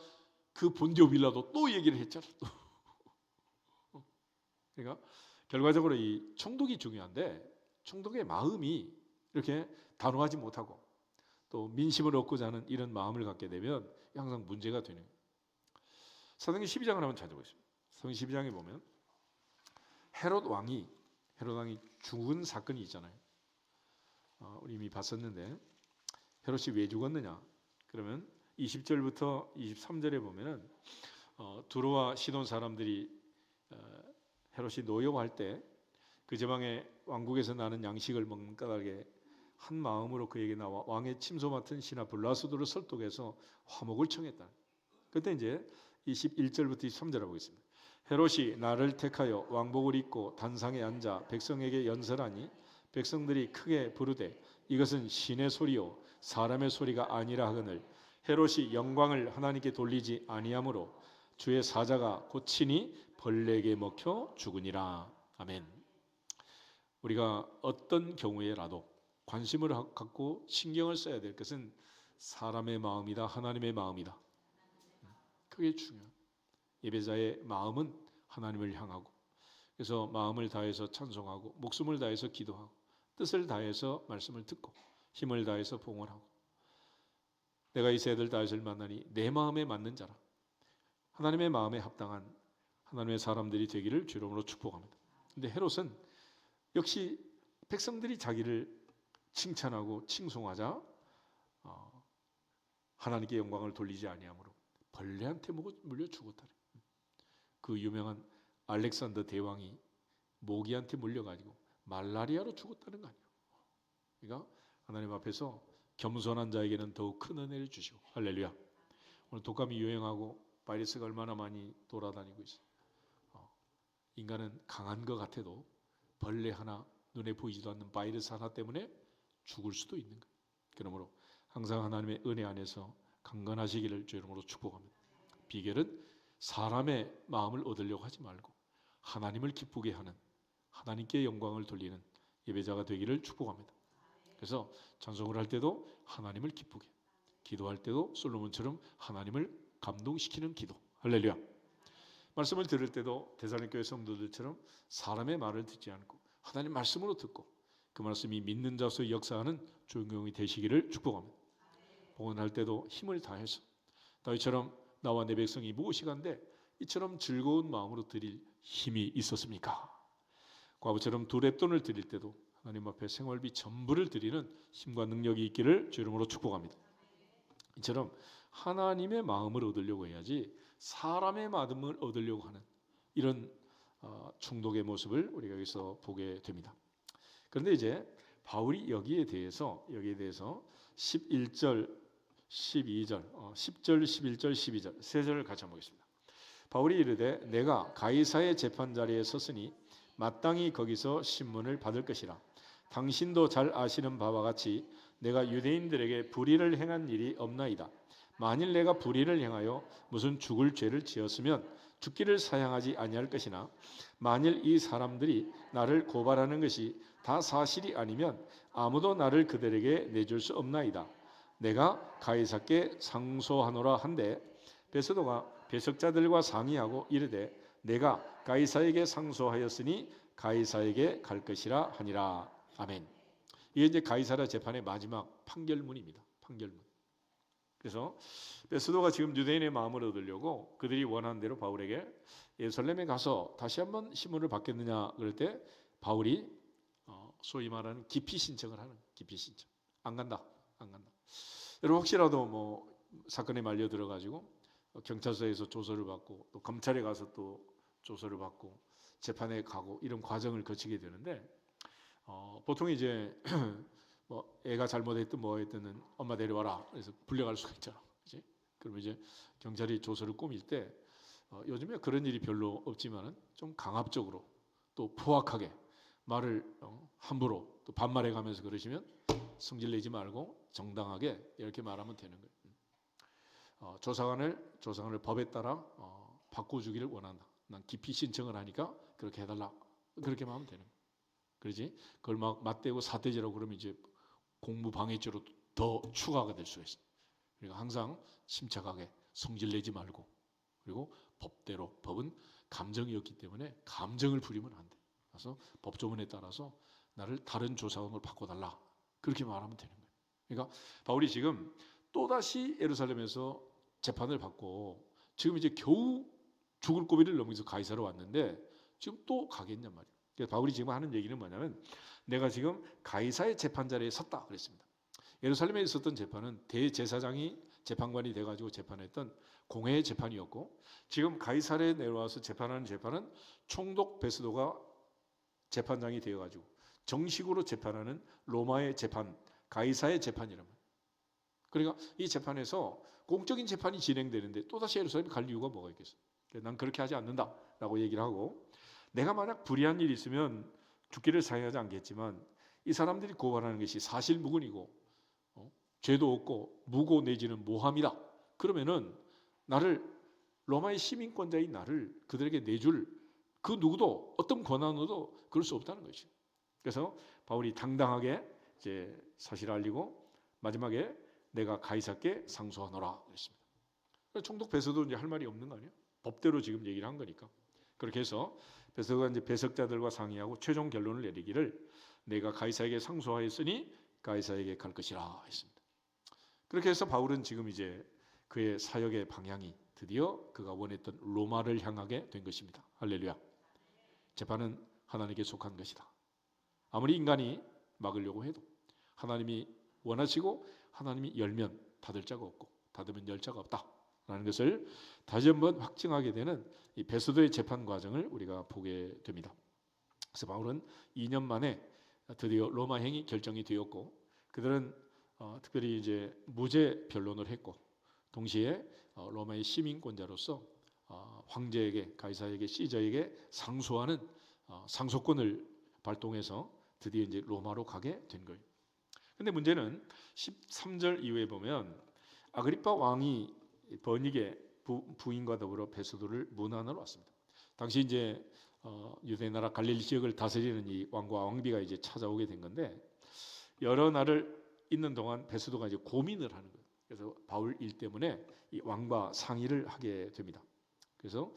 그 본디오 빌라도 또 얘기를 했잖아. 또. 그러니까 결과적으로 이 총독이 중요한데 총독의 마음이 이렇게 단호하지 못하고 또 민심을 얻고자 하는 이런 마음을 갖게 되면 항상 문제가 되는 거예요. 사도행전 12장을 한번 찾아보겠습니다. 사도행전 12장에 보면 헤롯 왕이 죽은 사건이 있잖아요. 우리 이미 봤었는데 헤롯이 왜 죽었느냐? 그러면 20절부터 23절에 보면은 두로와 시돈 사람들이 헤롯이 노여워할 때 그 지방의 왕국에서 나는 양식을 먹는 까닭에 한 마음으로 그에게 나와 왕의 침소 맡은 신하 블라스도를 설득해서 화목을 청했다. 그때 이제 21절부터 23절 보겠습니다. 헤롯이 나를 택하여 왕복을 입고 단상에 앉아 백성에게 연설하니 백성들이 크게 부르되 이것은 신의 소리요 사람의 소리가 아니라 하거늘 헤롯이 영광을 하나님께 돌리지 아니하므로 주의 사자가 고치니 벌레에게 먹혀 죽으니라. 아멘. 우리가 어떤 경우에라도 관심을 갖고 신경을 써야 될 것은 사람의 마음이다, 하나님의 마음이다. 그게 중요해요. 예배자의 마음은 하나님을 향하고, 그래서 마음을 다해서 찬송하고, 목숨을 다해서 기도하고, 뜻을 다해서 말씀을 듣고, 힘을 다해서 봉헌하고, 내가 이 새들 다윗을 만나니 내 마음에 맞는 자라. 하나님의 마음에 합당한 하나님의 사람들이 되기를 주 이름으로 축복합니다. 근데 헤롯은 역시 백성들이 자기를 칭찬하고 칭송하자 하나님께 영광을 돌리지 아니하므로 벌레한테 물려 죽었다. 그 유명한 알렉산더 대왕이 모기한테 물려가지고 말라리아로 죽었다는 거 아니에요. 그러니까 하나님 앞에서 겸손한 자에게는 더욱 큰 은혜를 주시고, 할렐루야. 오늘 독감이 유행하고 바이러스가 얼마나 많이 돌아다니고 있어요. 인간은 강한 것 같아도 벌레 하나, 눈에 보이지도 않는 바이러스 하나 때문에 죽을 수도 있는 거예요. 그러므로 항상 하나님의 은혜 안에서 강건하시기를 주 이름으로 축복합니다. 비결은 사람의 마음을 얻으려고 하지 말고 하나님을 기쁘게 하는, 하나님께 영광을 돌리는 예배자가 되기를 축복합니다. 그래서 찬송을 할 때도 하나님을 기쁘게, 기도할 때도 솔로몬처럼 하나님을 감동시키는 기도. 할렐루야. 말씀을 들을 때도 데살로니가 성도들처럼 사람의 말을 듣지 않고 하나님 말씀으로 듣고 그 말씀이 믿는 자로서 역사하는 주인공이 되시기를 축복합니다. 봉헌할 때도 힘을 다해서 다윗처럼 나와 내 백성이 무엇이간데 이처럼 즐거운 마음으로 드릴 힘이 있었습니까? 과부처럼 두 렙돈을 드릴 때도 하나님 앞에 생활비 전부를 드리는 힘과 능력이 있기를 주 이름으로 축복합니다. 이처럼 하나님의 마음을 얻으려고 해야지 사람의 마음을 얻으려고 하는 이런 충독의 모습을 우리가 여기서 보게 됩니다. 그런데 이제 바울이 여기에 대해서 11절, 12절, 10절, 11절, 12절 세 절을 같이 한번 보겠습니다. 바울이 이르되 내가 가이사의 재판 자리에 섰으니 마땅히 거기서 신문을 받을 것이라. 당신도 잘 아시는 바와 같이 내가 유대인들에게 불의를 행한 일이 없나이다. 만일 내가 불의를 행하여 무슨 죽을 죄를 지었으면 죽기를 사양하지 아니할 것이나 만일 이 사람들이 나를 고발하는 것이 다 사실이 아니면 아무도 나를 그들에게 내줄 수 없나이다. 내가 가이사께 상소하노라 한데 베스도가 배석자들과 상의하고 이르되 내가 가이사에게 상소하였으니 가이사에게 갈 것이라 하니라. 아멘. 이게 이제 가이사라 재판의 마지막 판결문입니다. 판결문. 그래서 베스도가 지금 유대인의 마음을 얻으려고 그들이 원하는 대로 바울에게 예루살렘에 가서 다시 한번 심문을 받겠느냐 그럴 때 바울이 소위 말하는 기피 신청을 하는 기피 신청. 안 간다. 안 간다. 여러분 혹시라도 뭐 사건에 말려 들어가지고 경찰서에서 조서를 받고 또 검찰에 가서 또 조서를 받고 재판에 가고 이런 과정을 거치게 되는데 보통 이제 뭐 애가 잘못했든 뭐 했든 엄마 데려와라 그래서 불려갈 수가 있잖아, 그렇지? 그러면 이제 경찰이 조서를 꾸밀 때 요즘에 그런 일이 별로 없지만은 좀 강압적으로 또 포악하게 말을 함부로 또 반말해가면서 그러시면 성질 내지 말고 정당하게 이렇게 말하면 되는 거예요. 조사관을 법에 따라 바꿔주기를 원한다. 난 기피 신청을 하니까 그렇게 해달라. 그렇게 하면 되는 거예요. 그러지? 그걸 막 맞대고 사대죄라고 그러면 이제 공무방해죄로 더 추가가 될 수가 있어요. 그러니까 항상 침착하게 성질 내지 말고 그리고 법대로 법은 감정이었기 때문에 감정을 부리면 안 돼. 그래서 법조문에 따라서 나를 다른 조사관으로 바꿔달라. 그렇게 말하면 되는 거예요. 그러니까 바울이 지금 또다시 예루살렘에서 재판을 받고 지금 이제 겨우 죽을 고비를 넘겨서 가이사로 왔는데 지금 또 가겠냔 말이에요. 그래서 바울이 지금 하는 얘기는 뭐냐면 내가 지금 가이사의 재판 자리에 섰다 그랬습니다. 예루살렘에 있었던 재판은 대제사장이 재판관이 돼가지고 재판했던 공회의 재판이었고 지금 가이사르에 내려와서 재판하는 재판은 총독 베스도가 재판장이 되어가지고 정식으로 재판하는 로마의 재판, 가이사의 재판이란 말이에요. 그러니까 이 재판에서 공적인 재판이 진행되는데 또다시 예루살렘에 갈 이유가 뭐가 있겠어요? 난 그렇게 하지 않는다라고 얘기를 하고 내가 만약 불의한 일이 있으면 죽기를 사용하지 않겠지만 이 사람들이 고발하는 것이 사실무근이고 죄도 없고 무고 내지는 모함이다. 그러면은 나를 로마의 시민권자인 나를 그들에게 내줄 그 누구도 어떤 권한으로도 그럴 수 없다는 것이죠. 그래서 바울이 당당하게 이제 사실을 알리고 마지막에 내가 가이사께 상소하노라 그랬습니다. 총독 베스도 이제 할 말이 없는 거 아니에요? 법대로 지금 얘기를 한 거니까. 그렇게 해서 베스도가 이제 배석자들과 상의하고 최종 결론을 내리기를 내가 가이사에게 상소하였으니 가이사에게 갈 것이라 했습니다. 그렇게 해서 바울은 지금 이제 그의 사역의 방향이 드디어 그가 원했던 로마를 향하게 된 것입니다. 할렐루야. 재판은 하나님께 속한 것이다. 아무리 인간이 막으려고 해도 하나님이 원하시고 하나님이 열면 닫을 자가 없고 닫으면 열 자가 없다라는 것을 다시 한번 확증하게 되는 이 베스도의 재판 과정을 우리가 보게 됩니다. 그래서 바울은 2년 만에 드디어 로마 행이 결정이 되었고 그들은 특별히 이제 무죄 변론을 했고 동시에 로마의 시민권자로서 황제에게 가이사에게 시저에게 상소하는 상소권을 발동해서 드디어 이제 로마로 가게 된 거예요. 근데 문제는 13절 이후에 보면 아그리파 왕이 버니게 부인과 더불어 베스도를 문안하러 왔습니다. 당시 이제 유대 나라 갈릴리 지역을 다스리는 이 왕과 왕비가 이제 찾아오게 된 건데 여러 날을 있는 동안 베스도가 이제 고민을 하는 거예요. 그래서 바울 일 때문에 이 왕과 상의를 하게 됩니다. 그래서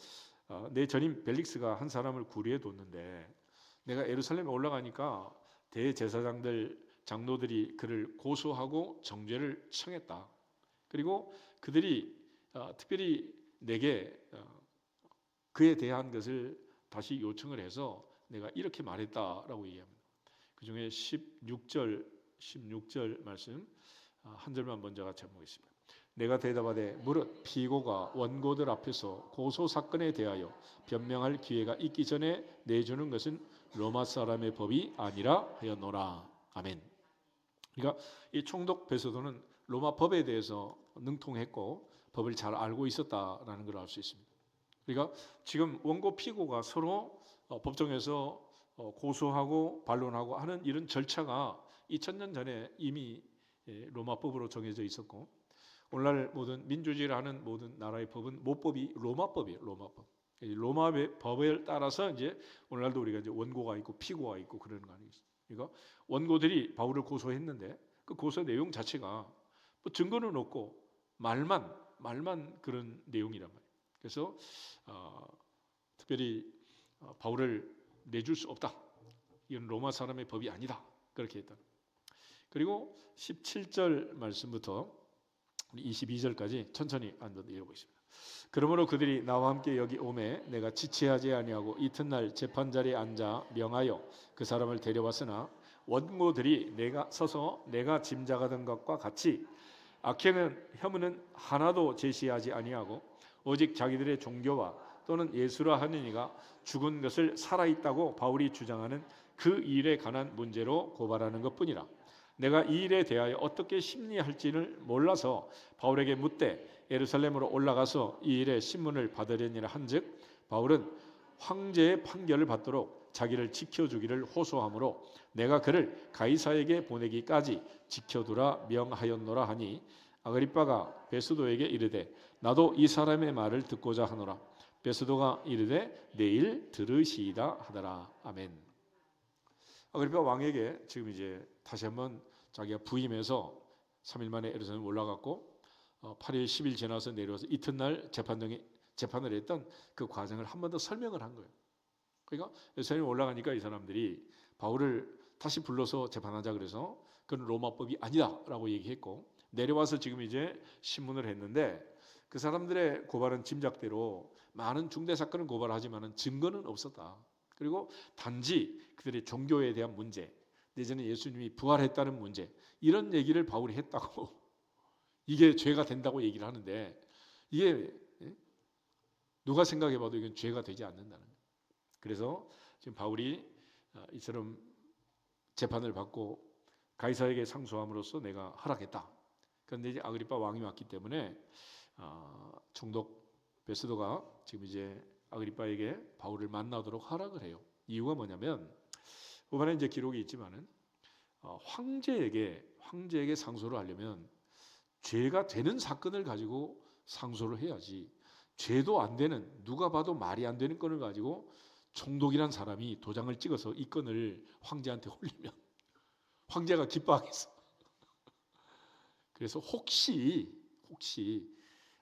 내 전임 벨릭스가 한 사람을 구리에 뒀는데 내가 예루살렘에 올라가니까 대제사장들 장로들이 그를 고소하고 정죄를 청했다. 그리고 그들이 특별히 내게 그에 대한 것을 다시 요청을 해서 내가 이렇게 말했다라고 얘기합니다. 그 중에 16절 말씀 한 절만 먼저 같이 한번 보겠습니다. 내가 대답하되 무릇 피고가 원고들 앞에서 고소 사건에 대하여 변명할 기회가 있기 전에 내주는 것은 로마 사람의 법이 아니라 하였노라. 아멘. 그러니까 이 총독 베스도는 로마 법에 대해서 능통했고 법을 잘 알고 있었다라는 걸 알 수 있습니다. 그러니까 지금 원고 피고가 서로 법정에서 고소하고 반론하고 하는 이런 절차가 2000년 전에 이미 로마법으로 정해져 있었고 오늘날 모든 민주주의를 하는 모든 나라의 법은 모법이 로마법이에요. 로마법. 이 로마의 법에 따라서 이제 오늘날도 우리가 이제 원고가 있고 피고가 있고 그러는 거 아니겠어요? 그러니까 원고들이 바울을 고소했는데 그 고소 내용 자체가 뭐 증거는 없고 말만 그런 내용이란 말이에요. 그래서 특별히 바울을 내줄 수 없다. 이건 로마 사람의 법이 아니다. 그렇게 했다. 그리고 17절 말씀부터 22절까지 천천히 한번 읽어보겠습니다. 그러므로 그들이 나와 함께 여기 오매 내가 지체하지 아니하고 이튿날 재판자리에 앉아 명하여 그 사람을 데려왔으나 원고들이 내가 서서 내가 짐작하던 것과 같이 악행은 혐의는 하나도 제시하지 아니하고 오직 자기들의 종교와 또는 예수라 하는 이가 죽은 것을 살아있다고 바울이 주장하는 그 일에 관한 문제로 고발하는 것뿐이라. 내가 이 일에 대하여 어떻게 심리할지를 몰라서 바울에게 묻되 예루살렘으로 올라가서 이 일의 신문을 받으려니라 한즉 바울은 황제의 판결을 받도록 자기를 지켜주기를 호소하므로 내가 그를 가이사에게 보내기까지 지켜두라 명하였노라 하니 아그리빠가 베스도에게 이르되 나도 이 사람의 말을 듣고자 하노라. 베스도가 이르되 내일 들으시이다 하더라. 아멘. 아그리빠 왕에게 지금 이제 다시 한번 자기가 부임해서 3일 만에 예루살렘 올라갔고 8일 10일 지나서 내려와서 이튿날 재판을 했던 그 과정을 한 번 더 설명을 한 거예요. 그러니까 예루살렘에 올라가니까 이 사람들이 바울을 다시 불러서 재판하자 그래서 그건 로마법이 아니다라고 얘기했고 내려와서 지금 이제 신문을 했는데 그 사람들의 고발은 짐작대로 많은 중대 사건을 고발하지만은 증거는 없었다. 그리고 단지 그들의 종교에 대한 문제, 내전에 예수님이 부활했다는 문제 이런 얘기를 바울이 했다고 이게 죄가 된다고 얘기를 하는데 이게 누가 생각해봐도 이건 죄가 되지 않는다는 거예요. 그래서 지금 바울이 이처럼 재판을 받고 가이사에게 상소함으로써 내가 허락했다. 그런데 이제 아그리빠 왕이 왔기 때문에 총독 베스도가 지금 이제 아그리빠에게 바울을 만나도록 허락을 해요. 이유가 뭐냐면 후반에 이제 기록이 있지만은 황제에게 상소를 하려면 죄가 되는 사건을 가지고 상소를 해야지 죄도 안 되는 누가 봐도 말이 안 되는 건을 가지고 총독이란 사람이 도장을 찍어서 이 건을 황제한테 올리면 황제가 기뻐하겠어. 그래서 혹시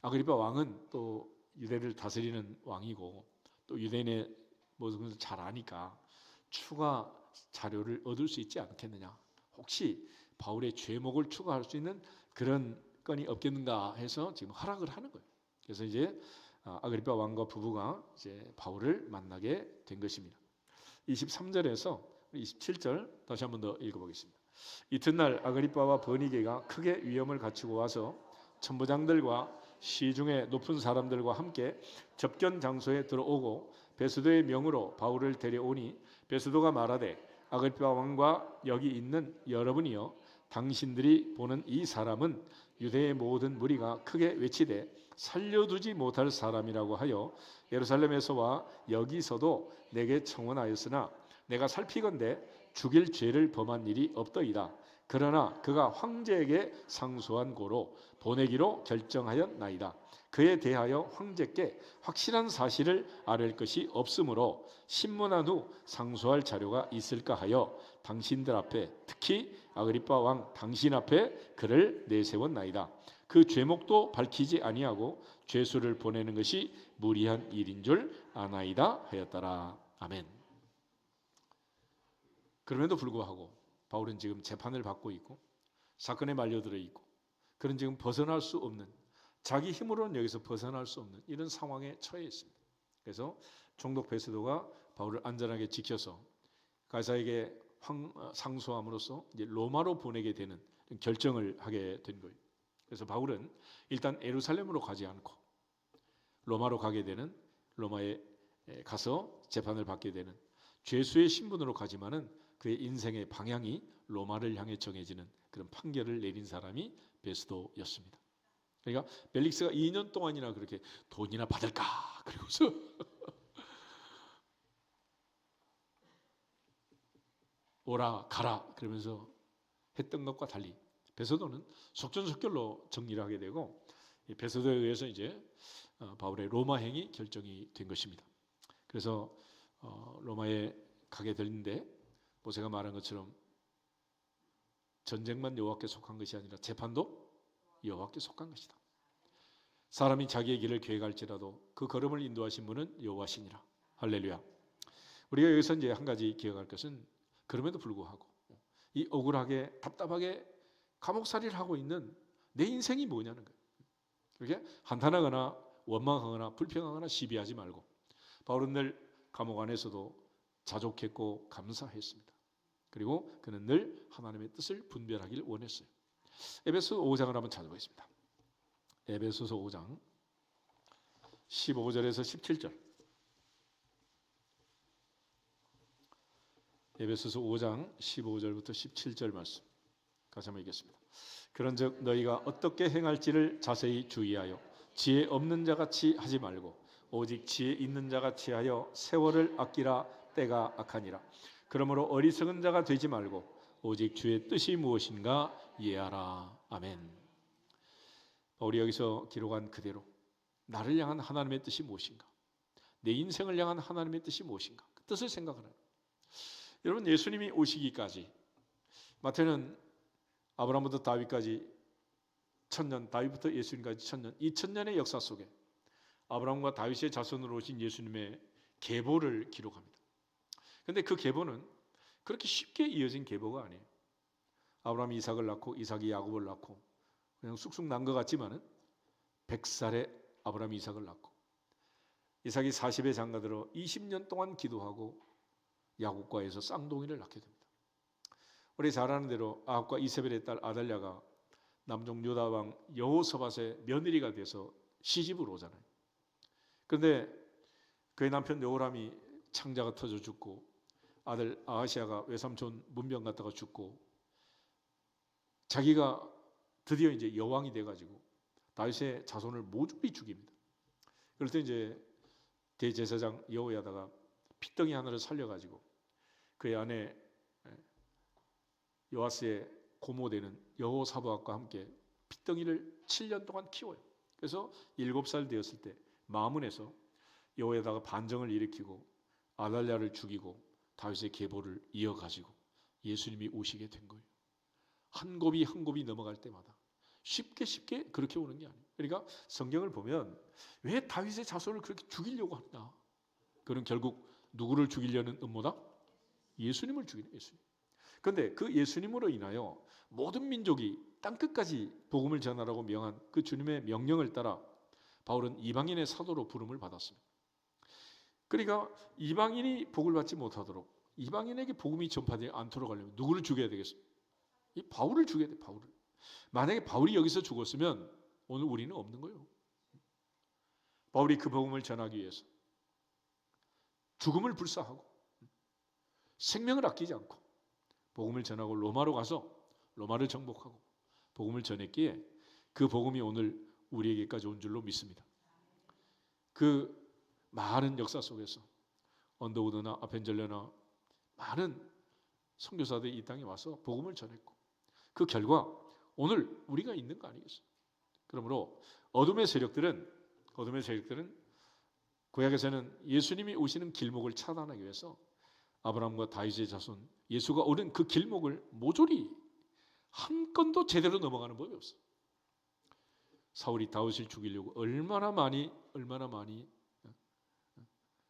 아그리빠 왕은 또 유대를 다스리는 왕이고 또 유대인의 모든 것을 잘 아니까 추가 자료를 얻을 수 있지 않겠느냐. 혹시 바울의 죄목을 추가할 수 있는 그런 건이 없겠는가 해서 지금 허락을 하는 거예요. 그래서 이제 아그리빠 왕과 부부가 이제 바울을 만나게 된 것입니다. 23절에서 27절 다시 한번 더 읽어보겠습니다. 이튿날 아그리빠와 버니게가 크게 위험을 갖추고 와서 천부장들과 시중의 높은 사람들과 함께 접견 장소에 들어오고 베스도의 명으로 바울을 데려오니 베스도가 말하되 아그리빠 왕과 여기 있는 여러분이여 당신들이 보는 이 사람은 유대의 모든 무리가 크게 외치되 살려두지 못할 사람이라고 하여 예루살렘에서와 여기서도 내게 청원하였으나 내가 살피건대 죽일 죄를 범한 일이 없더이다. 그러나 그가 황제에게 상소한 고로 보내기로 결정하였나이다. 그에 대하여 황제께 확실한 사실을 아뢰을 것이 없으므로 신문한 후 상소할 자료가 있을까 하여 당신들 앞에 특히 아그리빠 왕 당신 앞에 그를 내세웠나이다. 그 죄목도 밝히지 아니하고 죄수를 보내는 것이 무리한 일인 줄 아나이다 하였더라. 아멘. 그럼에도 불구하고 바울은 지금 재판을 받고 있고 사건에 말려들어 있고 그런 지금 벗어날 수 없는 자기 힘으로는 여기서 벗어날 수 없는 이런 상황에 처해 있습니다. 그래서 총독 베스도가 바울을 안전하게 지켜서 가이사에게 상소함으로써 이제 로마로 보내게 되는 결정을 하게 된 거예요. 그래서 바울은 일단 예루살렘으로 가지 않고 로마로 가게 되는 로마에 가서 재판을 받게 되는 죄수의 신분으로 가지만은 그의 인생의 방향이 로마를 향해 정해지는 그런 판결을 내린 사람이 베스도였습니다. 그러니까 벨릭스가 2년 동안이나 그렇게 돈이나 받을까 그러고서 오라 가라 그러면서 했던 것과 달리 베소도는 속전속결로 정리를 하게 되고, 이 베소도에 의해서 이제 바울의 로마행이 결정이 된 것입니다. 그래서 로마에 가게 되는데, 모세가 말한 것처럼 전쟁만 여호와께 속한 것이 아니라 재판도 여호와께 속한 것이다. 사람이 자기의 길을 계획할지라도 그 걸음을 인도하신 분은 여호와시니라. 할렐루야. 우리가 여기서 이제 한 가지 기억할 것은, 그럼에도 불구하고 이 억울하게 답답하게 감옥살이를 하고 있는 내 인생이 뭐냐는 거예요. 그렇게 한탄하거나 원망하거나 불평하거나 시비하지 말고, 바울은 늘 감옥 안에서도 자족했고 감사했습니다. 그리고 그는 늘 하나님의 뜻을 분별하길 원했어요. 에베소서 5장을 한번 찾아보겠습니다. 에베소서 5장 15절에서 17절. 에베소서 5장 15절부터 17절 말씀 같이 한번 읽겠습니다. 그런즉 너희가 어떻게 행할지를 자세히 주의하여 지혜 없는 자같이 하지 말고 오직 지혜 있는 자같이 하여 세월을 아끼라. 때가 악하니라. 그러므로 어리석은 자가 되지 말고 오직 주의 뜻이 무엇인가 이해하라. 아멘. 바울이 여기서 기록한 그대로 나를 향한 하나님의 뜻이 무엇인가, 내 인생을 향한 하나님의 뜻이 무엇인가, 그 뜻을 생각하라. 여러분, 예수님이 오시기까지, 마태는 아브라함부터 다윗까지 1000년, 다윗부터 예수님까지 1000년, 2000년의 역사 속에 아브라함과 다윗의 자손으로 오신 예수님의 계보를 기록합니다. 그런데 그 계보는 그렇게 쉽게 이어진 계보가 아니에요. 아브라함이 이삭을 낳고 이삭이 야곱을 낳고 그냥 쑥쑥 난 것 같지만은 100살에 아브라함이 이삭을 낳고 이삭이 40에 장가들어 20년 동안 기도하고 야곱과에서 쌍둥이를 낳게 됩니다. 우리 잘 아는 대로 아합과 이세벨의 딸 아달랴가 남종 유다 왕 여호사밧의 며느리가 돼서 시집을 오잖아요. 그런데 그의 남편 여호람이 창자가 터져 죽고 아들 아하시아가 외삼촌 문병 갔다가 죽고 자기가 드디어 이제 여왕이 돼가지고 다윗의 자손을 모조리 죽입니다. 그럴 때 이제 대제사장 여호야다가 핏덩이 하나를 살려가지고 그의 아내 요아스의 고모되는 여호사밧과 함께 핏덩이를 7년 동안 키워요. 그래서 7살 되었을 때 마문에서 여호야다가 반정을 일으키고 아달랴를 죽이고 다윗의 계보를 이어가지고 예수님이 오시게 된 거예요. 한 곱이 한 곱이 넘어갈 때마다 쉽게 그렇게 오는 게 아니에요. 그러니까 성경을 보면 왜 다윗의 자손을 그렇게 죽이려고 하느냐, 그는 결국 누구를 죽이려는 음모다? 예수님을 죽이는 예수님. 그런데 그 예수님으로 인하여 모든 민족이 땅끝까지 복음을 전하라고 명한 그 주님의 명령을 따라 바울은 이방인의 사도로 부름을 받았습니다. 그러니까 이방인이 복을 받지 못하도록, 이방인에게 복음이 전파되지 않도록 하려면 누구를 죽여야 되겠습니까? 이 바울을 죽여야 돼. 바울을. 만약에 바울이 여기서 죽었으면 오늘 우리는 없는 거예요. 바울이 그 복음을 전하기 위해서 죽음을 불사하고 생명을 아끼지 않고 복음을 전하고 로마로 가서 로마를 정복하고 복음을 전했기에 그 복음이 오늘 우리에게까지 온 줄로 믿습니다. 그 많은 역사 속에서 언더우드나 아펜젤러나 많은 선교사들이 이 땅에 와서 복음을 전했고 그 결과 오늘 우리가 있는 거 아니겠어요? 그러므로 어둠의 세력들은 구약에서는 예수님이 오시는 길목을 차단하기 위해서 아브라함과 다윗의 자손 예수가 오는 그 길목을 모조리 한 건도 제대로 넘어가는 법이 없어요. 사울이 다윗을 죽이려고 얼마나 많이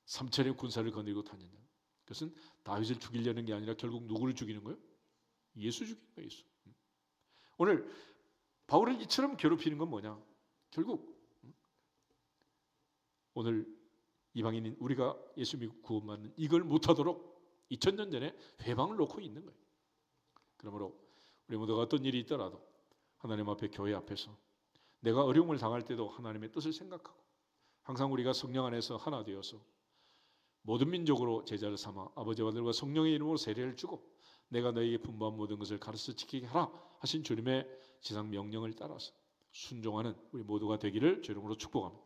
삼천의 군사를 거느리고 다녔냐. 그것은 다윗을 죽이려는 게 아니라 결국 누구를 죽이는 거예요? 예수 죽이는 거예요. 예수. 오늘 바울을 이처럼 괴롭히는 건 뭐냐? 결국 오늘 이방인인 우리가 예수 믿고 구원받는 이걸 못하도록 2000년 전에 회방을 놓고 있는 거예요. 그러므로 우리 모두가 어떤 일이 있더라도 하나님 앞에, 교회 앞에서 내가 어려움을 당할 때도 하나님의 뜻을 생각하고 항상 우리가 성령 안에서 하나 되어서 모든 민족으로 제자를 삼아 아버지와 아들과 성령의 이름으로 세례를 주고 내가 너희에게 분부한 모든 것을 가르쳐 지키게 하라 하신 주님의 지상 명령을 따라서 순종하는 우리 모두가 되기를 주 이름으로 축복합니다.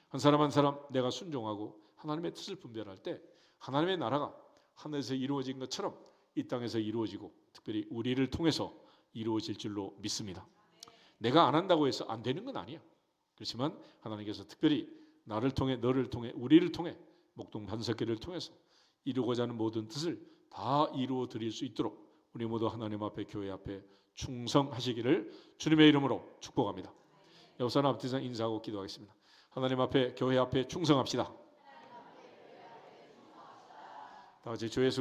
한 사람 한 사람 내가 순종하고 하나님의 뜻을 분별할 때 하나님의 나라가 하늘에서 이루어진 것처럼 이 땅에서 이루어지고 특별히 우리를 통해서 이루어질 줄로 믿습니다. 내가 안 한다고 해서 안 되는 건 아니에요. 그렇지만 하나님께서 특별히 나를 통해, 너를 통해, 우리를 통해 목동 반석교를 통해서 이루고자 하는 모든 뜻을 다 이루어 드릴 수 있도록 우리 모두 하나님 앞에, 교회 앞에 충성하시기를 주님의 이름으로 축복합니다. 여호사는 앞뒤상 인사하고 기도하겠습니다. 하나님 앞에, 교회 앞에 충성합시다. 다 같이 주의